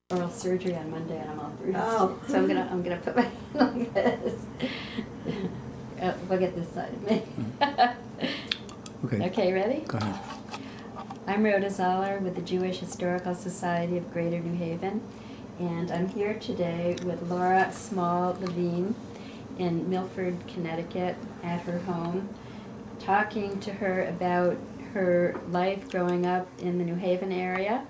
oral surgery on Monday and I'm all bruised. Oh. So I'm gonna put my hand like this. Look at this side of me. Okay. Okay, ready? Go ahead. I'm Rhoda Zoller with the Jewish Historical Society of Greater New Haven, and I'm here today with Laura Small Levine in Milford, Connecticut, at her home, talking to her about her life growing up in the New Haven area,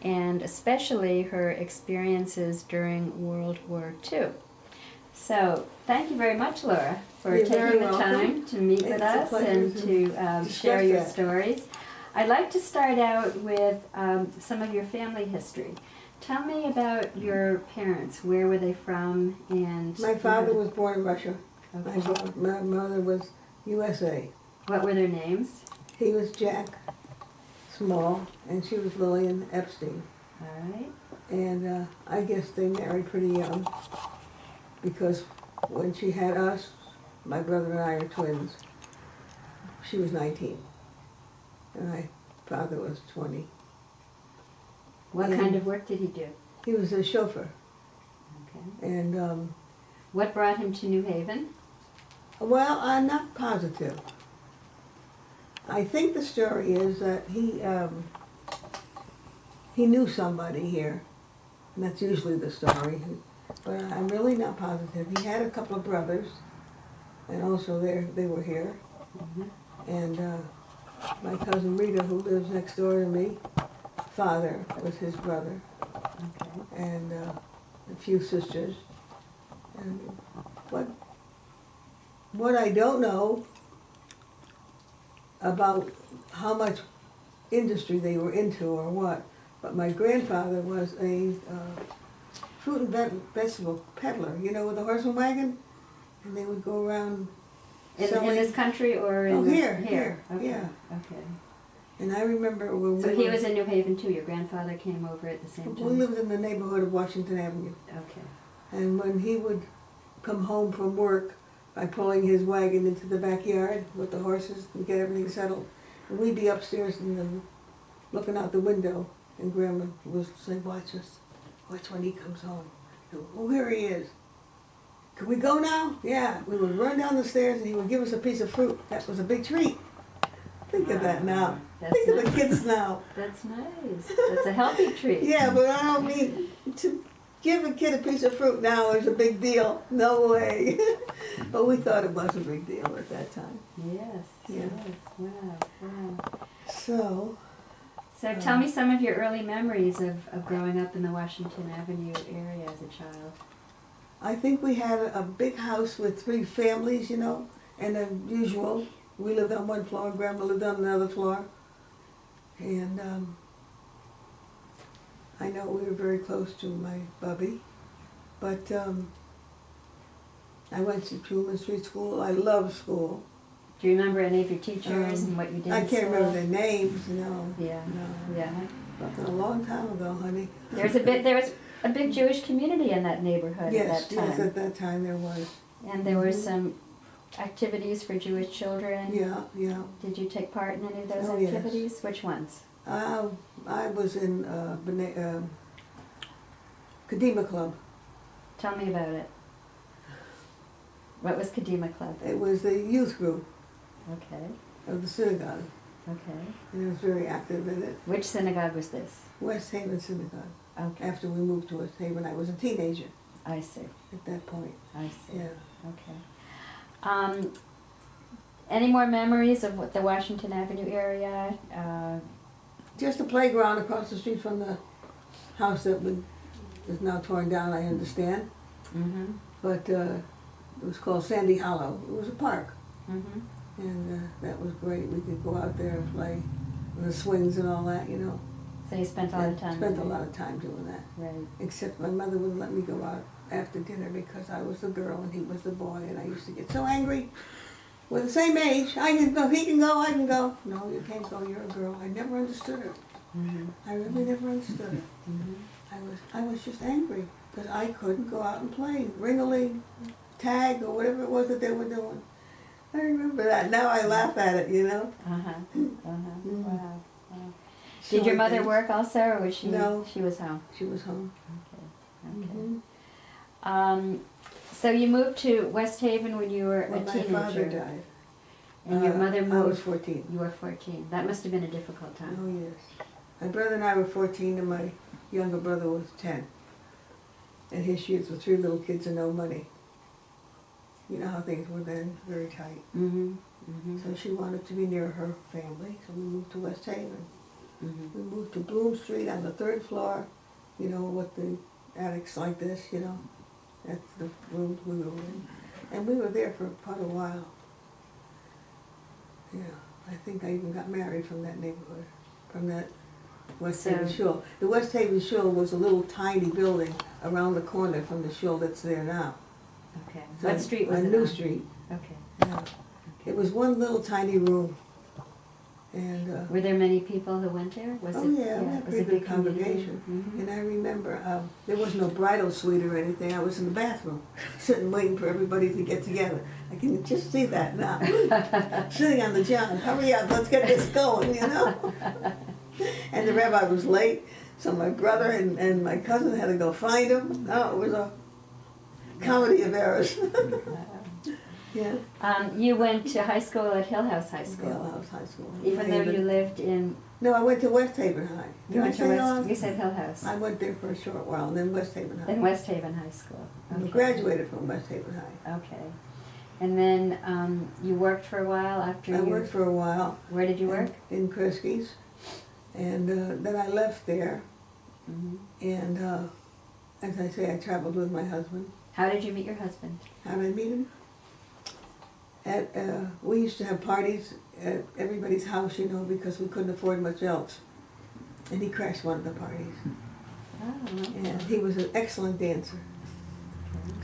and especially her experiences during World War II. So, thank you very much, Laura, for You're taking very the welcome. time to meet with It's a us pleasure and to to discuss share your that. stories. I'd like to start out with some of your family history. Tell me about your parents. Where were they from? And My father was born in Russia. Okay. My mother was USA. What were their names? He was Jack Small, and she was Lillian Epstein. All right. And I guess they married pretty young, because when she had us, my brother and I are twins, she was 19, and my father was 20. What Yeah. kind of work did he do? He was a chauffeur, Okay. and What brought him to New Haven? well, I'm not positive. I think the story is that he knew somebody here, and that's usually the story, but I'm really not positive. He had a couple of brothers, and also they were here, Mhm. and my cousin Rita, who lives next door to me, father was his brother, Okay. and a few sisters. And what I don't know about how much industry they were into or what, but my grandfather was a fruit and vegetable peddler, you know, with a horse and wagon, and they would go around In selling. this country or in Oh, the, here, Okay. yeah. Okay. And I remember when So we he were- was in New Haven too. Your grandfather came over at the same we time. lived in the neighborhood of Washington Avenue, Okay. and when he would come home from work by pulling his wagon into the backyard with the horses and get everything settled, and we'd be upstairs and looking out the window, and Grandma was saying, "Watch us, watch when he comes home. Oh, here he is. Can we go now?" Yeah, we would run down the stairs, and he would give us a piece of fruit. That was a big treat. Think of that now. That's Think of the nice. kids now. That's nice. That's a healthy treat. Yeah, but I don't mean to give a kid a piece of fruit now is a big deal. No way. But we thought it was a big deal at that time. Yes. Yeah. Yes. Wow. Wow. So, So tell me some of your early memories of growing up in the Washington Avenue area as a child. I think we had a big house with 3 families, you know, and as usual, we lived on one floor, Grandma lived on another floor. And I know we were very close to my bubby, but I went to Truman Street School. I loved school. Do you remember any of your teachers and what you did I in can't school? remember their names, no. Yeah. No. Yeah. But a long time ago, honey. There was a big Jewish community in that neighborhood Yes, at that time. yes, at that time there was. And there were some activities for Jewish children. Yeah, yeah. Did you take part in any of those Oh, yes. activities? Which ones? I was in Kadima Club. Tell me about it. What was Kadima Club? It was the youth group Okay. of the synagogue, Okay. and I was very active in it. Which synagogue was this? West Haven Synagogue. Okay. After we moved to West Haven, I was a teenager I see. at that point. I see. Yeah. Okay. Any more memories of what the Washington Avenue area? Just a playground across the street from the house that is now torn down, I understand. Mm-hmm. But it was called Sandy Hollow. It was a park. Mm-hmm. And that was great. We could go out there and play on the swings and all that, you know. So you spent a lot of time. Spent a there. lot of time doing that. Right. Except my mother wouldn't let me go out after dinner because I was the girl and he was the boy, and I used to get so angry. We're the same age. I can go. He can go. I can go. No, you can't go. You're a girl. I never understood her. Mm-hmm. I really never understood her. Mm-hmm. I was just angry because I couldn't go out and play ring-a-ling, tag, or whatever it was that they were doing. I remember that. Now I laugh at it, you know. Uh-huh. Uh-huh. Mm. Wow. Wow. Did your showing mother things. work also, or was she? No. She was home. She was home. Okay. Mhm. So you moved to West Haven when you were When a my teenager. father died. And your mother moved. I was 14. You were 14. That must have been a difficult time. Oh, yes. My brother and I were 14, and my younger brother was 10. And here she is with 3 little kids and no money. You know how things were then, very tight. Mm-hmm. Mm-hmm. So she wanted to be near her family, so we moved to West Haven. Mm-hmm. We moved to Bloom Street on the 3rd floor, you know, with the attics like this, you know. That's the rooms we were in. And we were there for quite a while. Yeah, I think I even got married from that neighborhood, from that West Haven So- Shul. The West Haven Shul was a little tiny building around the corner from the shul that's there now. Okay. So What street was on it New on? Street. Okay. Yeah. It was one little tiny room. And, Were there many people who went there? Was oh it? yeah, we had a was pretty it good big community? congregation. Mhm. And I remember, there was no bridal suite or anything. I was in the bathroom, sitting waiting for everybody to get together. I can just see that now. Sitting on the john, hurry up, let's get this going, you know? And the rabbi was late, so my brother and my cousin had to go find him. Oh, it was a comedy of errors. Yeah, You went to high school at Hill House High School, Yale House High School. even though you lived in. No, I went to West Haven High. Did You I went to say West. Hill You House? said Hill House. I went there for a short while, and then West Haven High. In West Haven High School. I Okay. graduated from West Haven High. Okay. And then you worked for a while after I you. worked for a while. Where did you work? In Krisky's. And then I left there, Mm-hmm. and as I say, I traveled with my husband. How did you meet your husband? How did I meet him? We used to have parties at everybody's house, you know, because we couldn't afford much else. And he crashed one of the parties. Oh. And he was an excellent dancer.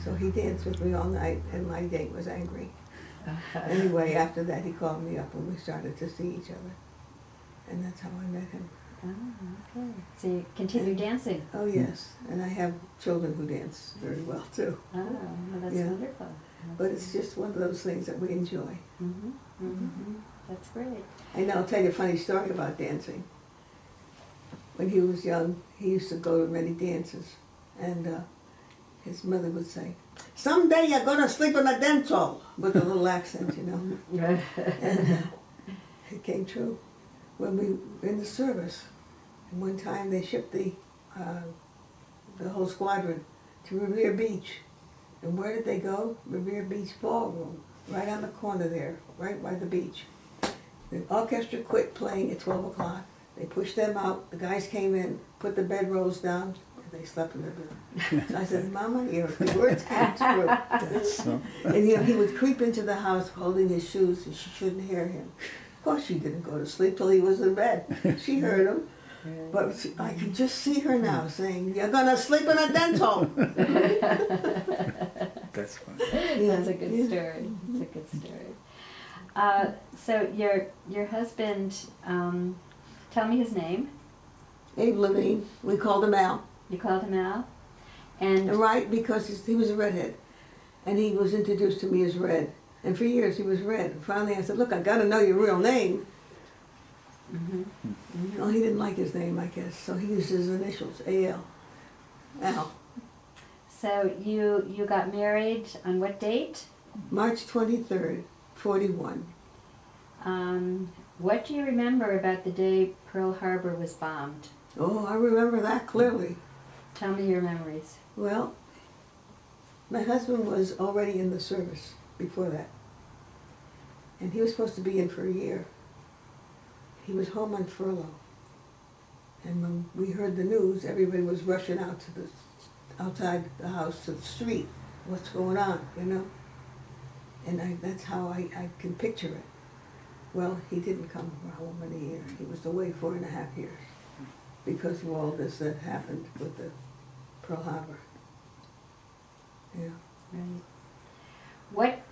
So he danced with me all night, and my date was angry. Anyway, after that, he called me up, and we started to see each other. And that's how I met him. Oh, okay. So you continue dancing. Oh, yes. And I have children who dance very well, too. Oh, well, that's Yeah. wonderful. But it's just one of those things that we enjoy. Mm-hmm. Mm-hmm. That's great. And I'll tell you a funny story about dancing. When he was young, he used to go to many dances, and his mother would say, "Someday you're gonna sleep in a dance hall," with a little accent, you know. And it came true. When we were in the service, and one time they shipped the whole squadron to Revere Beach. And where did they go? Revere Beach Ballroom, right on the corner there, right by the beach. The orchestra quit playing at 12 o'clock. They pushed them out. The guys came in, put the bedrolls down, and they slept in the bed. So I said, "Mama, your words came true." So, And you know, he would creep into the house holding his shoes, and she shouldn't hear him. Of course, she didn't go to sleep till he was in bed. She heard him. But I can just see her now saying, "You're gonna sleep in a dance hall." that's fun. That's a good story. That's a good story. So your husband, tell me his name. Abe Levine, we called him Al. You called him Al, and Right, because he was a redhead. And he was introduced to me as Red. And for years he was Red. And finally I said, "Look, I gotta know your real name." Well, he didn't like his name, I guess, so he used his initials, A.L. Al. so you got married on what date? March 23rd, 41. What do you remember about the day Pearl Harbor was bombed? Oh, I remember that clearly. Tell me your memories. Well, my husband was already in the service before that. And he was supposed to be in for a year. He was home on furlough. And when we heard the news, everybody was rushing out to the, outside the house to the street. What's going on, you know? And that's how I can picture it. Well, he didn't come for how many years? He was away 4.5 years because of all this that happened with the Pearl Harbor. Yeah. Right.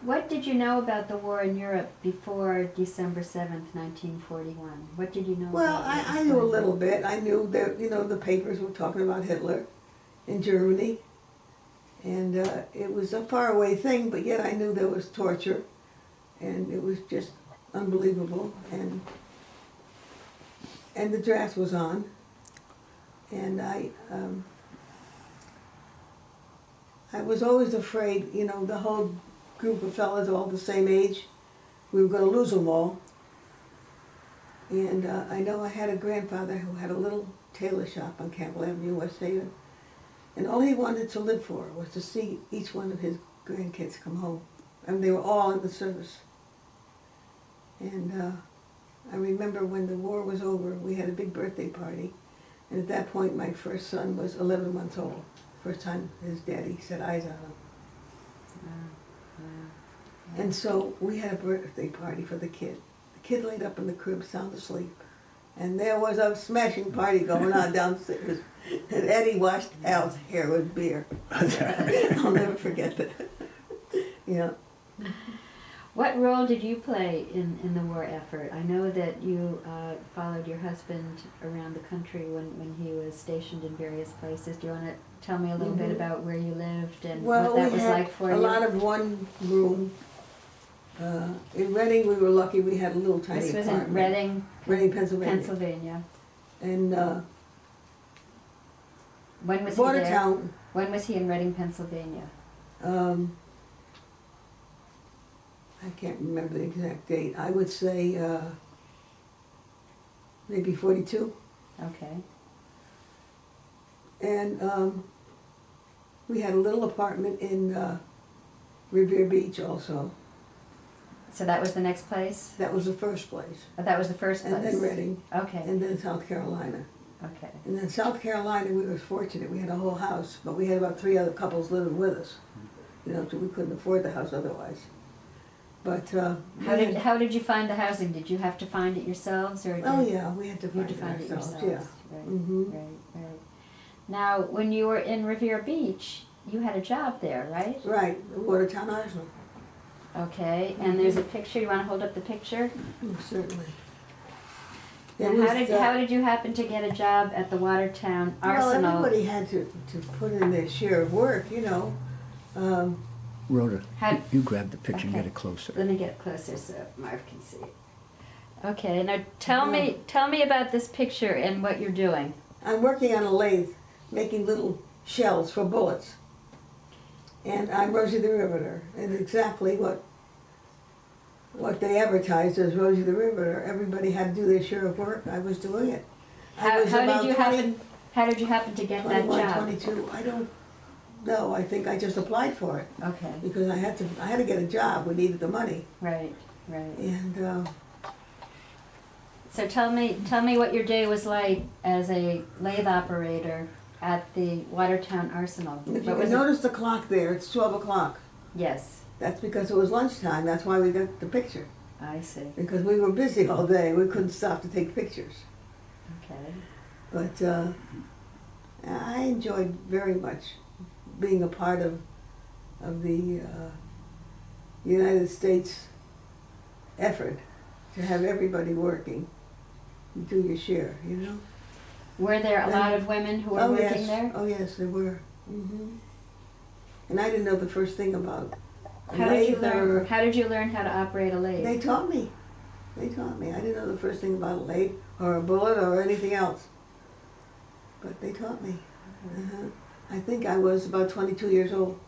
What did you know about the war in Europe before December 7th, 1941? What did you know Well, about what was I knew a going little on? bit. I knew that, you know, the papers were talking about Hitler in Germany. And it was a faraway thing, but yet I knew there was torture. And it was just unbelievable. And and the draft was on, and I was always afraid, you know, the whole group of fellas all the same age, we were gonna lose them all. And I know I had a grandfather who had a little tailor shop on Campbell Avenue, West Haven, and all he wanted to live for was to see each one of his grandkids come home. And they were all in the service. And I remember when the war was over, we had a big birthday party, and at that point my first son was 11 months old. First time his daddy set eyes on him. And so we had a birthday party for the kid. The kid laid up in the crib, sound asleep. And there was a smashing party going on downstairs. And Eddie washed Al's hair with beer. I'll never forget that. Yeah. What role did you play in the war effort? I know that you followed your husband around the country when he was stationed in various places. Do you want to tell me a little bit about where you lived and what that was like for you? Well, we had a lot of one room. In Reading, we were lucky we had a little tiny This was apartment. in Reading, Pennsylvania. Pennsylvania. And When was he there? Watertown, When was he in Reading, Pennsylvania? I can't remember the exact date. I would say maybe 42. Okay. And we had a little apartment in Revere Beach also. So that was the next place? That was the first place. Oh, that was the first place? And then Reading. Okay, And then South Carolina. okay. And then South Carolina, we were fortunate. We had a whole house, but we had about 3 other couples living with us. You know, so we couldn't afford the house otherwise. But How did you find the housing? Did you have to find it yourselves, or oh did yeah, we had to you find, had to find it ourselves. yourselves? Yeah. Right, Mhm. right. Now, when you were in Revere Beach, you had a job there, right? Right, the Watertown Arsenal. Okay, and there's a picture. You want to hold up the picture? Oh, certainly. And how did you happen to get a job at the Watertown Arsenal? Well, everybody had to put in their share of work, you know. Rhoda, How- you grab the picture and Okay. get it closer. Let me get it closer so Marv can see it. Okay, now tell me about this picture and what you're doing. I'm working on a lathe, making little shells for bullets. And I'm Rosie the Riveter, and exactly what they advertised as Rosie the Riveter. Everybody had to do their share of work. I was doing it. I was How about did you happen to get that 21, job? 22. I don't know. I think I just applied for it Okay, because I had to get a job. We needed the money, right. and So tell me what your day was like as a lathe operator at the Watertown Arsenal. if you What can was notice the clock there, it's 12 o'clock. Yes, That's because it was lunchtime. That's why we got the picture. I see. Because we were busy all day. We couldn't stop to take pictures. Okay. But I enjoyed very much being a part of the United States effort to have everybody working. You do your share, you know? Were there a lot of women who were working there? Oh yes, there were. And I didn't know the first thing about a How did you lathe or... learn? How did you learn how to operate a lathe? They taught me. They taught me. I didn't know the first thing about a lathe or a bullet or anything else. But they taught me. I think I was about 22 years old.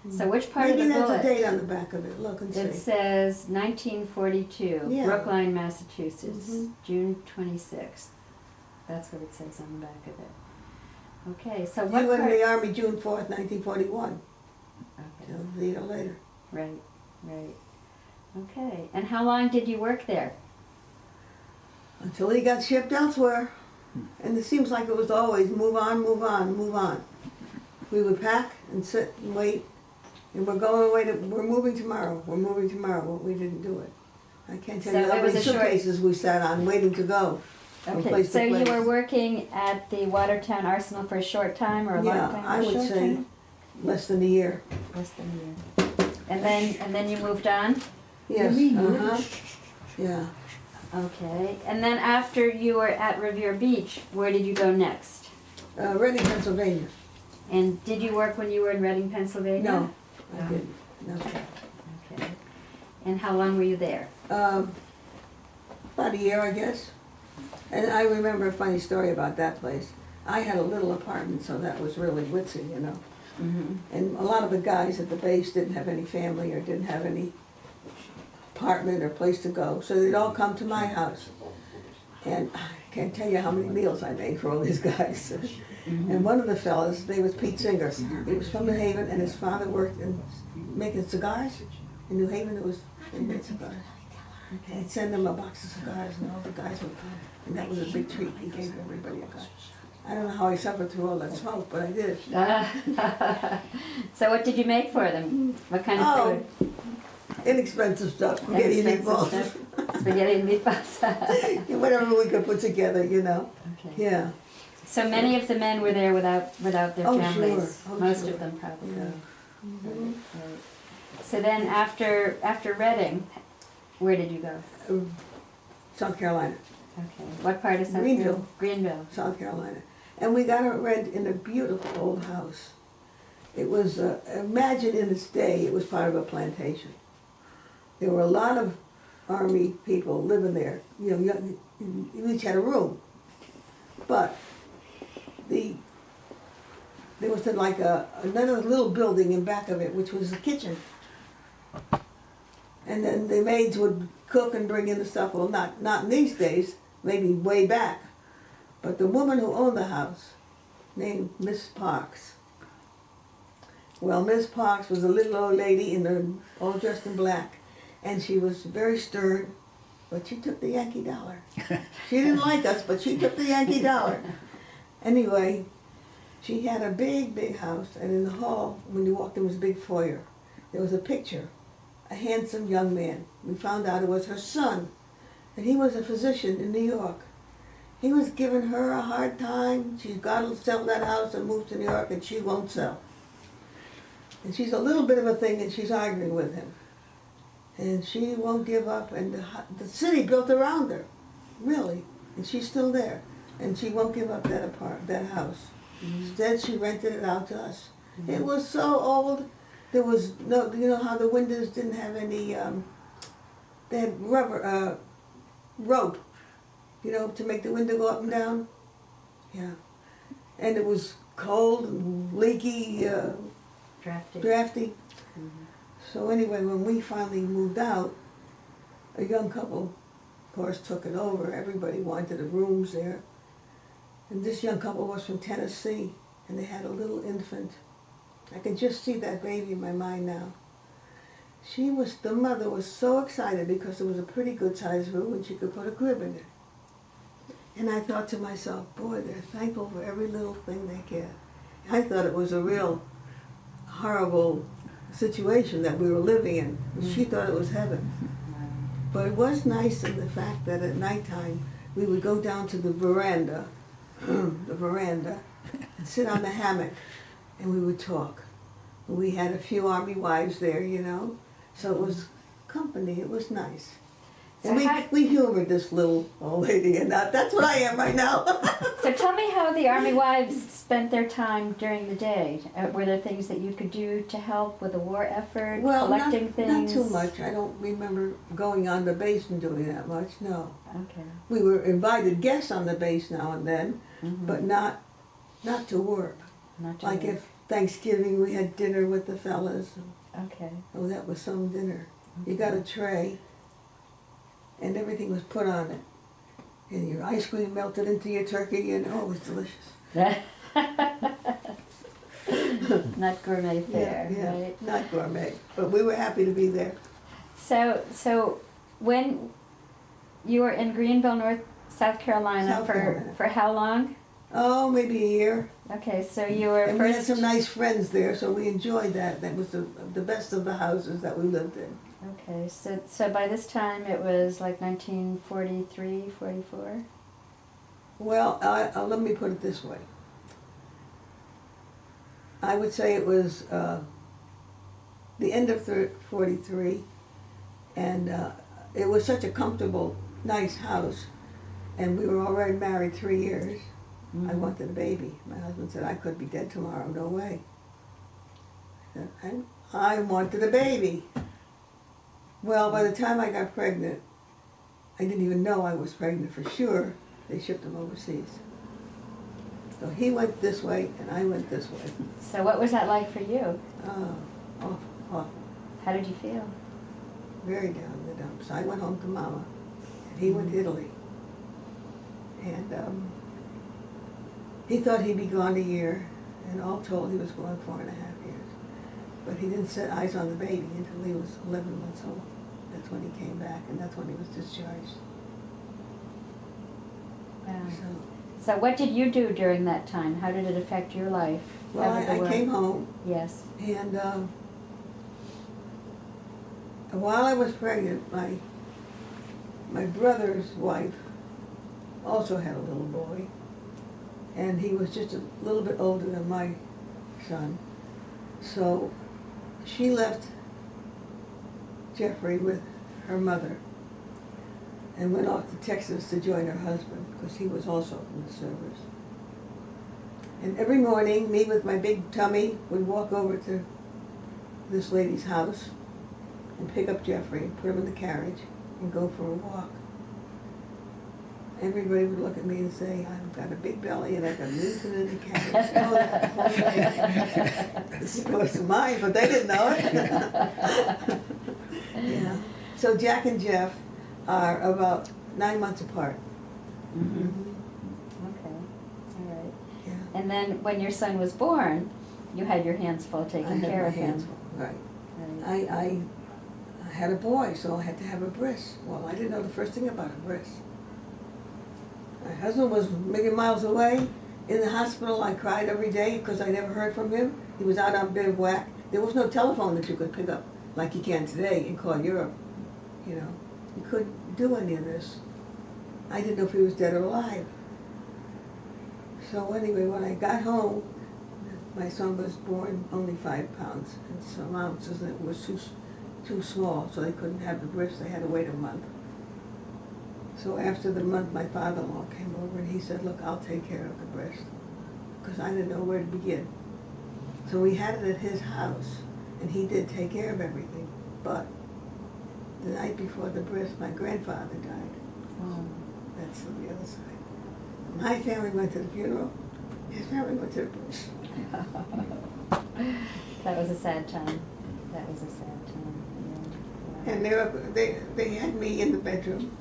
So which part Maybe of the that's bullet? a date on the back of it. Look and see. It says 1942, Yeah. Brookline, Massachusetts, Mhm. June 26th. That's what it says on the back of it. Okay, so You what went in part? the Army June 4th, 1941. Okay, So it was a year later. right. Okay, and how long did you work there? Until he got shipped elsewhere. And it seems like it was always move on, move on, move on. We would pack and sit and wait. And we're going away we're moving tomorrow. We're moving tomorrow. But we didn't do it. I can't tell So you how it was many a short- suitcases we sat on waiting to go. From Okay, place to so you place. were working at the Watertown Arsenal for a short time or a long Yeah, time? I or a would short say time? less than a year. Less than a year. And then you moved on? Yes, mean, yeah. Okay, and then after you were at Revere Beach, where did you go next? Reading, Pennsylvania. And did you work when you were in Reading, Pennsylvania? No, I No. didn't. No. Okay. And how long were you there? About a year, I guess. And I remember a funny story about that place. I had a little apartment, so that was really witsy, you know. Mhm. And a lot of the guys at the base didn't have any family or didn't have any apartment or place to go, so they'd all come to my house. And I can't tell you how many meals I made for all these guys. And one of the fellas, his name was Pete Singer. He was from New Haven, and his father worked in making cigars in New Haven. It was they made cigars. And he'd send them a box of cigars, and all the guys would come. And that was a big treat. He gave everybody a guy. I don't know how I suffered through all that smoke, but I did. So what did you make for them? What kind of Oh, food? inexpensive stuff. Spaghetti and Inexpensive meatballs. stuff? Spaghetti and meatballs. Whatever we could put together, you know. Okay. Yeah. So many of the men were there without their Oh, families. sure. Oh, Most sure. of them probably. Yeah. Right. So then after Reading, where did you go? South Carolina. Okay. What part of South Greenville. Carolina? Greenville. South Carolina. And we got a rent in a beautiful old house. It was, imagine in its day, it was part of a plantation. There were a lot of Army people living there. You know, you each had a room. But there was like another little building in back of it, which was the kitchen. And then the maids would cook and bring in the stuff. Well, not in these days, maybe way back. But the woman who owned the house, named Miss Parks. Well, Miss Parks was a little old lady all dressed in black, and she was very stern, but she took the Yankee dollar. She didn't like us, but she took the Yankee dollar. Anyway, she had a big, big house, and in the hall, when you walked in, was a big foyer. There was a picture, a handsome young man. We found out it was her son, and he was a physician in New York. He was giving her a hard time. She's got to sell that house and move to New York, and she won't sell. And she's a little bit of a thing, and she's arguing with him. And she won't give up, and the city built around her, really, and she's still there. And she won't give up that house. Instead, she rented it out to us. It was so old. There was no, you know how the windows didn't have any, they had rubber, rope, you know, to make the window go up and down. Yeah. And it was cold and leaky, drafty. So anyway, when we finally moved out, a young couple, of course, took it over. Everybody wanted the rooms there. And this young couple was from Tennessee, and they had a little infant. I can just see that baby in my mind now. The mother was so excited because it was a pretty good sized room and she could put a crib in it. And I thought to myself, boy, they're thankful for every little thing they get. I thought it was a real horrible situation that we were living in. She thought it was heaven. But it was nice in the fact that at nighttime we would go down to the veranda, and sit on the hammock, and we would talk. We had a few Army wives there, you know, so it was company. It was nice. And we humored this little old lady, and that's what I am right now. So tell me how the Army wives spent their time during the day. Were there things that you could do to help with the war effort, collecting things? Not too much. I don't remember going on the base and doing that much, no. Okay. We were invited guests on the base now and then, but not to work. Not to Like work. if Thanksgiving we had dinner with the fellas. Okay. Oh, that was some dinner. You got a tray, and everything was put on it. And your ice cream melted into your turkey, and oh, it was delicious. Not gourmet fare, yeah, right? not gourmet, but we were happy to be there. So when you were in Greenville, South Carolina, for how long? Oh, maybe a year. Okay, so you were And we had first. some nice friends there, so we enjoyed that. That was the best of the houses that we lived in. Okay, so by this time it was like 1943, 44? Well, let me put it this way. I would say it was the end of 43, and it was such a comfortable, nice house, and we were already married 3 years. I wanted a baby. My husband said, I could be dead tomorrow, no way. I wanted a baby. Well, by the time I got pregnant, I didn't even know I was pregnant for sure. They shipped him overseas. So he went this way and I went this way. So what was that like for you? Awful, awful. How did you feel? Very down in the dumps. I went home to Mama, and he went to Italy. And he thought he'd be gone a year, and all told he was gone 4.5 years. But he didn't set eyes on the baby until he was 11 months old. That's when he came back, and that's when he was discharged. Wow. So, So what did you do during that time? How did it affect your life? well, How did the I world- came home, Yes. and while I was pregnant, my brother's wife also had a little boy, and he was just a little bit older than my son. So she left Jeffrey with her mother and went off to Texas to join her husband, because he was also in the service. And every morning, me with my big tummy would walk over to this lady's house and pick up Jeffrey, put him in the carriage, and go for a walk. Everybody would look at me and say, I've got a big belly and I've got an infant in the carriage. Oh, that's wonderful. This is close to mine, but they didn't know it. Yeah. So Jack and Jeff are about 9 months apart. Mm-hmm. Okay. All right. Yeah. And then when your son was born, you had your hands full I taking had care my of him. hands full, right. Right. I had a boy, so I had to have a bris. Well, I didn't know the first thing about a bris. My husband was a million miles away. In the hospital, I cried every day because I never heard from him. He was out on bivouac. There was no telephone that you could pick up like you can today and call Europe. You know, you couldn't do any of this. I didn't know if he was dead or alive. So anyway, when I got home, my son was born only 5 pounds and some ounces, and it was too small, so they couldn't have the bris. They had to wait a month. So after the month, my father-in-law came over and he said, look, I'll take care of the breast, because I didn't know where to begin. So we had it at his house, and he did take care of everything. But the night before the breast, my grandfather died. Oh. That's on the other side. My family went to the funeral. His family went to the breast. That was a sad time. That was a sad time. Yeah. And they had me in the bedroom,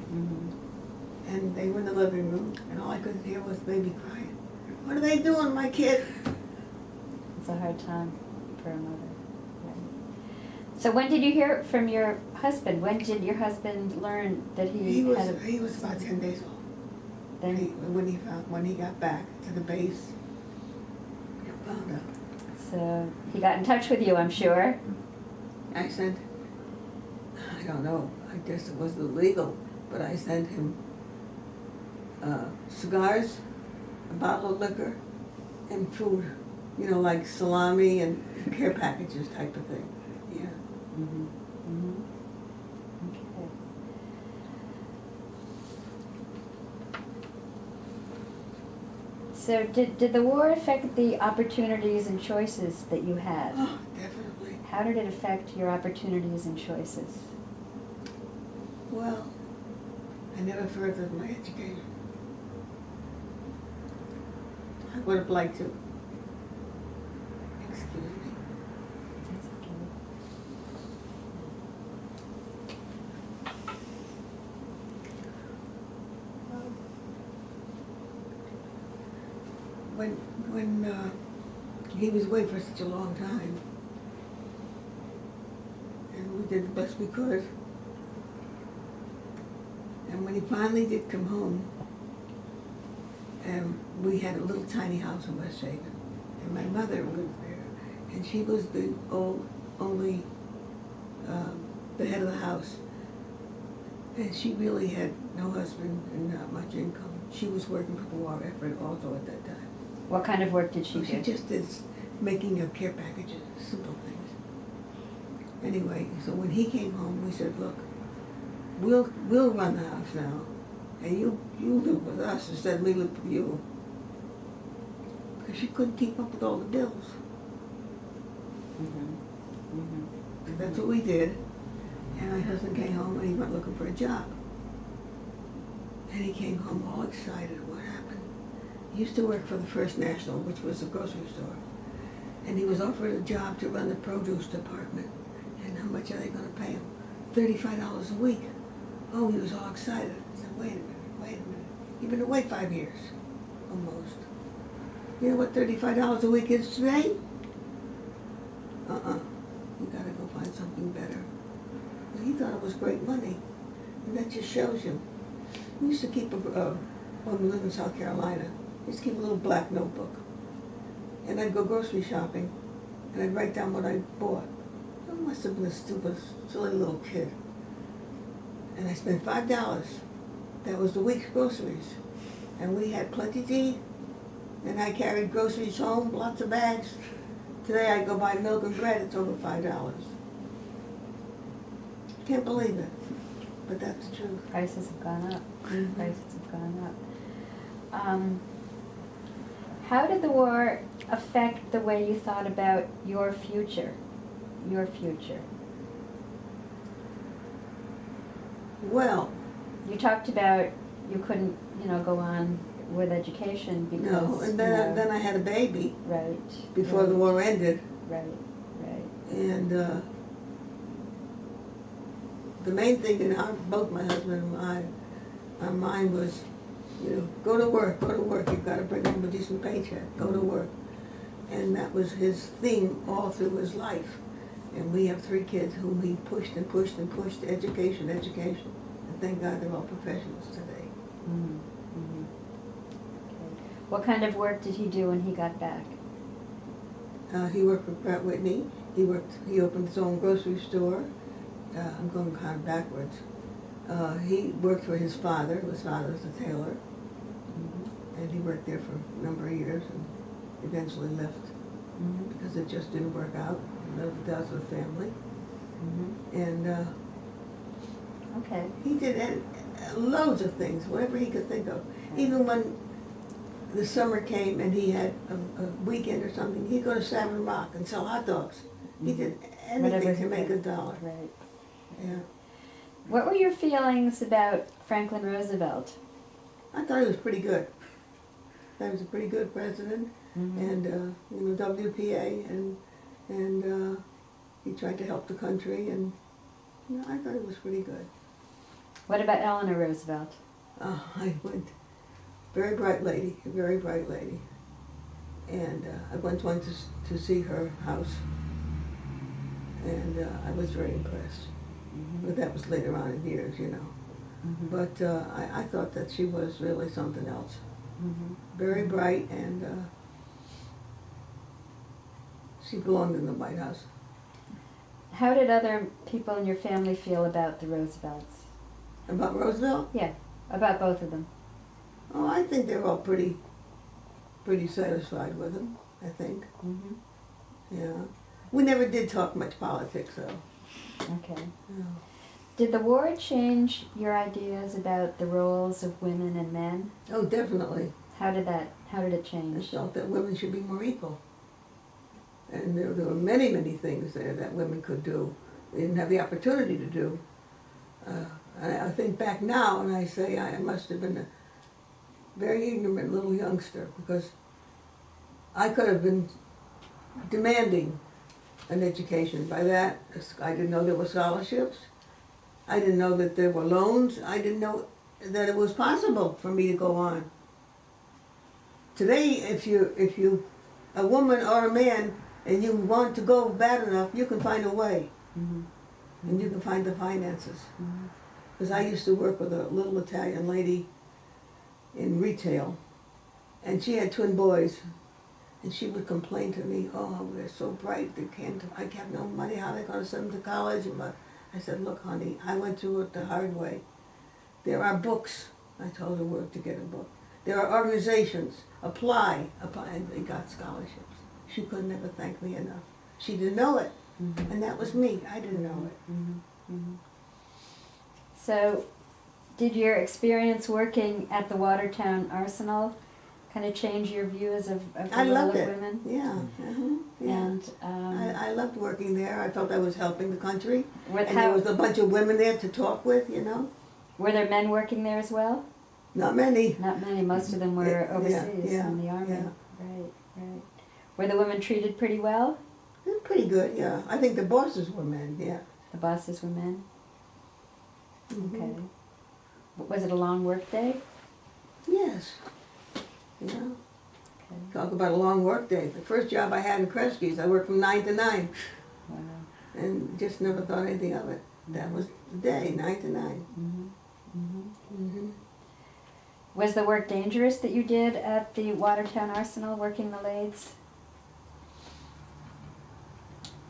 Mm-hmm. and they were in the living room, and all I could hear was baby crying. What are they doing, my kid? It's a hard time for a mother. Right. So when did you hear from your husband? When did your husband learn that he had a... He was about 10 days old. Then When he got back to the base, he found out. So he got in touch with you, I'm sure. I said, I don't know, I guess it was illegal, but I sent him cigars, a bottle of liquor, and food, you know, like salami and care packages type of thing. Yeah. Mm-hmm. Mm-hmm. Okay. So did the war affect the opportunities and choices that you had? Oh, definitely. How did it affect your opportunities and choices? Well, I never furthered my education. I would have liked to. Excuse me. That's okay. When he was away for such a long time, and we did the best we could, and when he finally did come home, we had a little tiny house in West Haven, and my mother lived there, and she was the only the head of the house, and she really had no husband and not much income. She was working for the war effort also at that time. What kind of work did she do? She just did making of care packages, simple things. Anyway, so when he came home, we said, look, we'll run the house now, and you live with us instead of me live with you. Because she couldn't keep up with all the bills. Mm-hmm. Mm-hmm. That's what we did. And my husband came home and he went looking for a job. And he came home all excited. What happened? He used to work for the First National, which was a grocery store. And he was offered a job to run the produce department. And how much are they going to pay him? $35 a week. Oh, he was all excited. I said, wait a minute. You've been away 5 years, almost. You know what $35 a week is today? You gotta go find something better. Well, he thought it was great money. And that just shows you. We used to keep when we lived in South Carolina, we used to keep a little black notebook. And I'd go grocery shopping, and I'd write down what I bought. I must have been a stupid, silly little kid. And I spent $5. That was the week's groceries. And we had plenty to eat. And I carried groceries home, lots of bags. Today I go buy milk and bread, it's over $5. Can't believe it, but that's the truth. Prices have gone up. Mhm. Prices have gone up. How did the war affect the way you thought about your future? Your future. Well, You talked about you couldn't, go on with education because. no, and then I had a baby Right. before right, the war ended, Right. and the main thing in both my husband and our mind was, go to work, you've got to bring home a decent paycheck, go to work. And that was his theme all through his life. And we have 3 kids whom he pushed and pushed and pushed, education. And thank God they're all professionals today. Mm-hmm. Mm-hmm. Okay. What kind of work did he do when he got back? He worked for Pratt Whitney. He opened his own grocery store. I'm going kind of backwards. He worked for his father. His father was a tailor. Mm-hmm. And he worked there for a number of years and eventually left Mm-hmm. because it just didn't work out. He lived with us with family. Mm-hmm. And Okay. he did loads of things, whatever he could think of. Even when the summer came and he had a weekend or something, he'd go to Savin Rock and sell hot dogs. He did Whatever anything he to make could. a dollar. Right. Yeah. What were your feelings about Franklin Roosevelt? I thought he was pretty good. He was a pretty good president, Mm-hmm. and WPA, and he tried to help the country, and I thought he was pretty good. What about Eleanor Roosevelt? I went, very bright lady, and I went to see her house, and I was very impressed. Mm-hmm. But that was later on in years, Mm-hmm. But I thought that she was really something else. Mm-hmm. Very bright, and she belonged in the White House. How did other people in your family feel about the Roosevelts? About Roosevelt? Yeah, about both of them. Oh, I think they're all pretty satisfied with him, I think. Mm-hmm. Yeah. We never did talk much politics, though. Okay. No. Did the war change your ideas about the roles of women and men? Oh, definitely. How did it I change? felt that women should be more equal. And there were many, many things there that women could do. They didn't have the opportunity to do. I think back now and I say I must have been a very ignorant little youngster, because I could have been demanding an education. By that, I didn't know there were scholarships. I didn't know that there were loans. I didn't know that it was possible for me to go on. Today, if you, a woman or a man, and you want to go bad enough, you can find a way, Mm-hmm. and you can find the finances. Mm-hmm. Because I used to work with a little Italian lady in retail, and she had twin boys, and she would complain to me, oh, they're so bright, I have no money, how are they going to send them to college? And I said, look, honey, I went through it the hard way. There are books. I told her where to get a book. There are organizations. Apply, and they got scholarships. She could never thank me enough. She didn't know it, Mm-hmm. and that was me. I didn't know it. Mm-hmm. Mm-hmm. So, did your experience working at the Watertown Arsenal kind of change your views of the I role loved of it. women? Yeah, yeah. And I loved working there. I felt I was helping the country, with and there was a bunch of women there to talk with. were there men working there as well? Not many. Not many, most of them were Yeah, overseas yeah, in the army. yeah. Right, right. Were the women treated pretty well? They're pretty good, yeah. I think the bosses were men, yeah. The bosses were men? Mhm. Okay. Was it a long work day? Yes. Yeah. Okay. Talk about a long work day. The first job I had in Kresge's, I worked from 9 to 9 Wow. and just never thought anything of it. That was the day, 9 to 9. Mm-hmm. Mm-hmm. Mm-hmm. Was the work dangerous that you did at the Watertown Arsenal, working the lathes?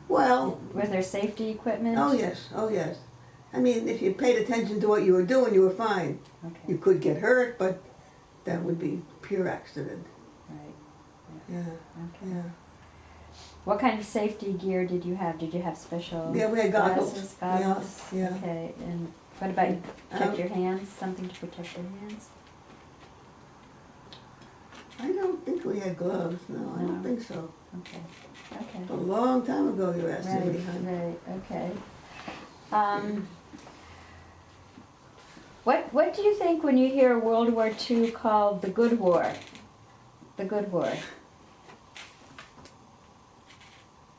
Well, Was there safety equipment? oh yes, oh yes. I mean, if you paid attention to what you were doing, you were fine. Okay, You could get hurt, but that would be pure accident. right. Yeah, Okay. yeah. What kind of safety gear did you have? Did you have special Yeah, we had goggles. glasses, goggles? Yeah, yeah. Okay, and what about you? Protect Um, your hands? Something to protect your hands? I don't think we had gloves. No, I don't No. think so. Okay, okay. A long time ago you asked Right, me, hon. right, okay. What do you think when you hear World War II called the Good War? The Good War.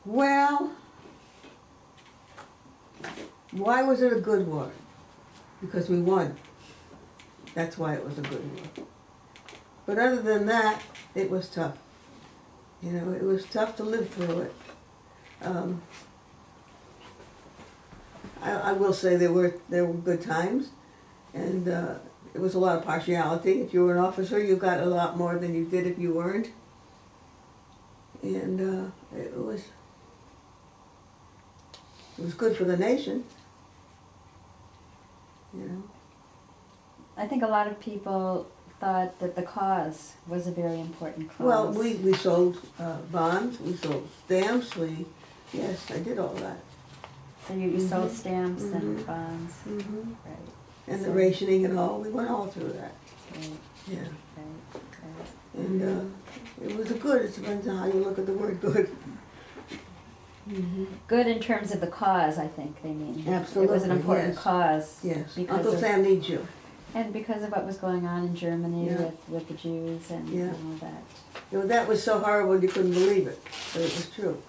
Well, why was it a good war? Because we won. That's why it was a good war. But other than that, it was tough. You know, it was tough to live through it. I will say there were good times, and it was a lot of partiality. If you were an officer, you got a lot more than you did if you weren't. And it was good for the nation. You know. I think a lot of people thought that the cause was a very important cause. Well, we sold bonds, we sold stamps, yes, I did all that. So you sold Mhm. stamps and Mhm. bonds, Mm-hmm. right, And the So- rationing and all, we went all through that, right, yeah. right, right. And it was a good, it depends on how you look at the word good. Mm-hmm. Good in terms of the cause, I think they mean. It was an Absolutely, important yes. cause. Yes, Because Uncle of, Sam needs you. and because of what was going on in Germany Yeah. with the Jews and Yeah. all that. You know, that was so horrible you couldn't believe it, but it was true.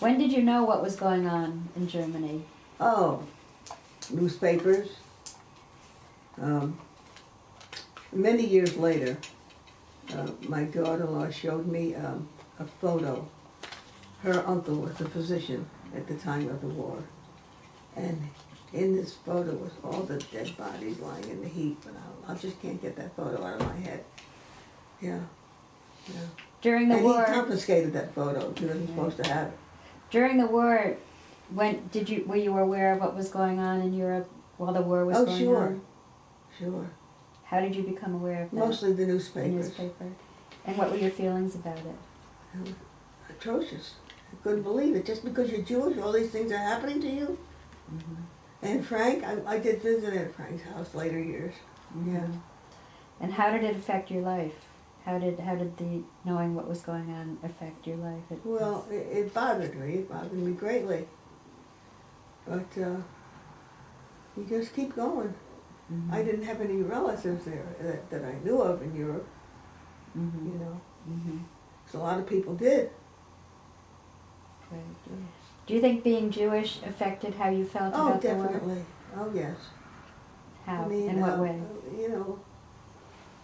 When did you know what was going on in Germany? Oh, newspapers. Many years later, my daughter-in-law showed me a photo. Her uncle was a physician at the time of the war. And in this photo was all the dead bodies lying in the heap. And I just can't get that photo out of my head. Yeah, yeah. During the And war. he confiscated that photo. He wasn't supposed to have it. During the war, were you aware of what was going on in Europe while the war was Oh, going sure. on? Sure. How did you become aware of that? Mostly the The newspapers. newspaper. And what were your feelings about it? Atrocious. I couldn't believe it. Just because you're Jewish, all these things are happening to you. Mm-hmm. And Frank, I did visit at Frank's house later years. Yeah. And how did it affect your life? How did the knowing what was going on affect your life? Well, it bothered me. It bothered me greatly. But you just keep going. Mhm. I didn't have any relatives there that I knew of in Europe, Mhm. you know. Mhm. So a lot of people did. Right. Do you think being Jewish affected how you felt Oh, about the war? definitely. Oh, yes. How? I mean, In what way? You know,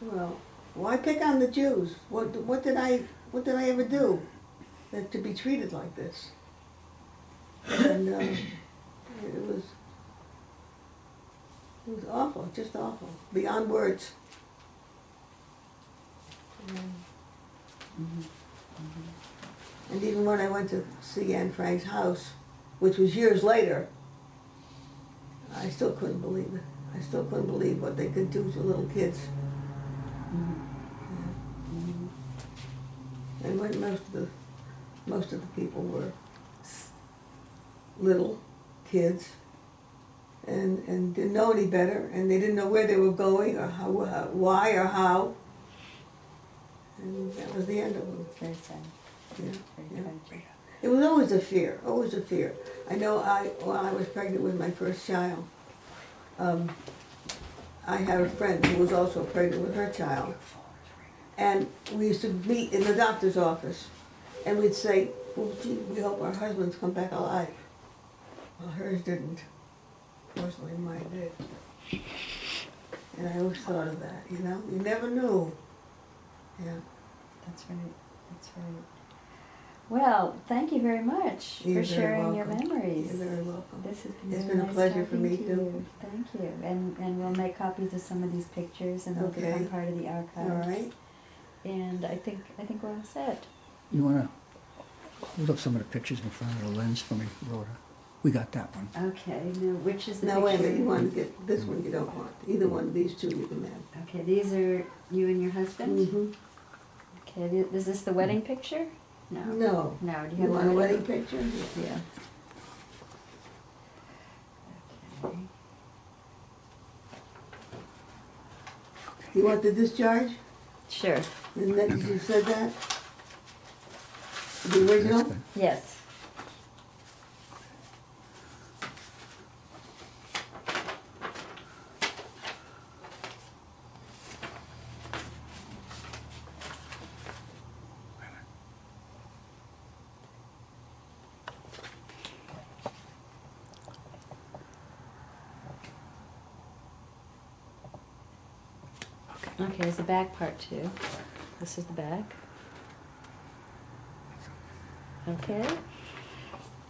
well, why pick on the Jews? What did I ever do to be treated like this? And it was awful, just awful, beyond words. Mhm. And even when I went to see Anne Frank's house, which was years later, I still couldn't believe it. I still couldn't believe what they could do to little kids. Mhm. Mhm. And when most of the people were little kids and didn't know any better, and they didn't know where they were going or why or how. And that was the end of them. Very sad. Yeah, Very yeah. tragic. It was always a fear, always a fear. I know when I was pregnant with my first child, I had a friend who was also pregnant with her child. And we used to meet in the doctor's office. And we'd say, well, gee, we hope our husbands come back alive. Well, hers didn't. Fortunately, mine did. And I always thought of that, you know? You never knew. Yeah. That's right, that's right. Well, thank you very much You're for very sharing your welcome. memories. You're very welcome. This has been It's very been a nice pleasure for talking me to too. you. Thank you, and we'll make copies of some of these pictures and they'll Okay. become part of the archives. All right. And I think we're all set. You wanna hold up some of the pictures in front of the lens for me, Rhoda? We got that one. Okay, now which is the Now, wait a picture? minute, you want to get, this one you don't want. Either one of these two you can have. Okay, these are you and your husband? Mm-hmm. Okay, is this the wedding picture? No. No. No, do you You have want a the wedding picture? Yeah. Okay. You want the discharge? Sure, Isn't that, you said that? The That's original? good. yes. Okay, there's the back part too. This is the back. Okay.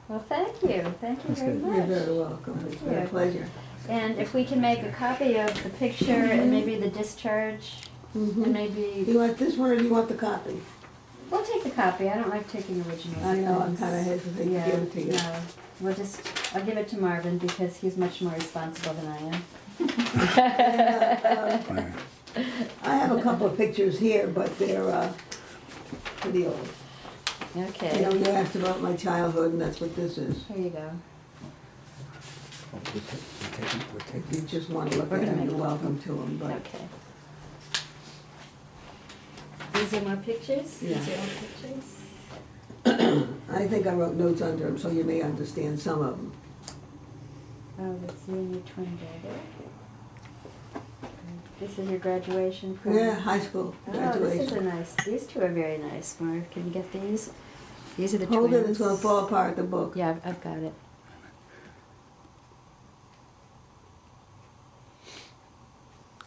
Well, thank you. Thank you That's very good. much. You're very welcome. It's been a Yeah. pleasure. And if we can make a copy of the picture and maybe the discharge, and Mm-hmm. Do maybe, you want this one or do you want the copy? we'll take the copy. I don't like taking originals. I know, I'm It's- kind of hesitant to yeah, give it to you. no. I'll give it to Marvin because he's much more responsible than I am. Yeah, I have a couple of pictures here, but they're pretty old. You know, Okay, you asked about my childhood, and that's what this is. here you go. Oh, we're If taking. you just want to look We're at gonna them, make you're one. welcome to them, but Okay. These are more pictures? Yeah. These are all pictures? I think I wrote notes under them, so you may understand some of them. Oh, that's you and your twin brother. This is your graduation from? Yeah, high school Oh, this is a graduation. nice, these two are very nice, Marv. Can you get these? These are the twins. Hold it, it's gonna fall apart, the book. Yeah, I've got it.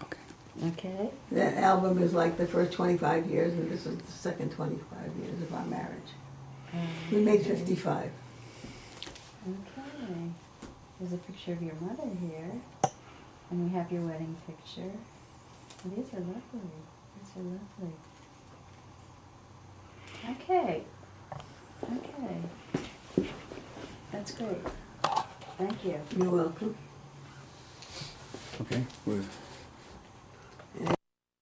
Okay. Okay. That album is like the first 25 years, and this is the second 25 years of our marriage. We made Okay. 55. Okay. There's a picture of your mother here. And we have your wedding picture. Oh, these are lovely. These are lovely. Okay. Okay. That's great. Thank you. You're welcome. Okay, we're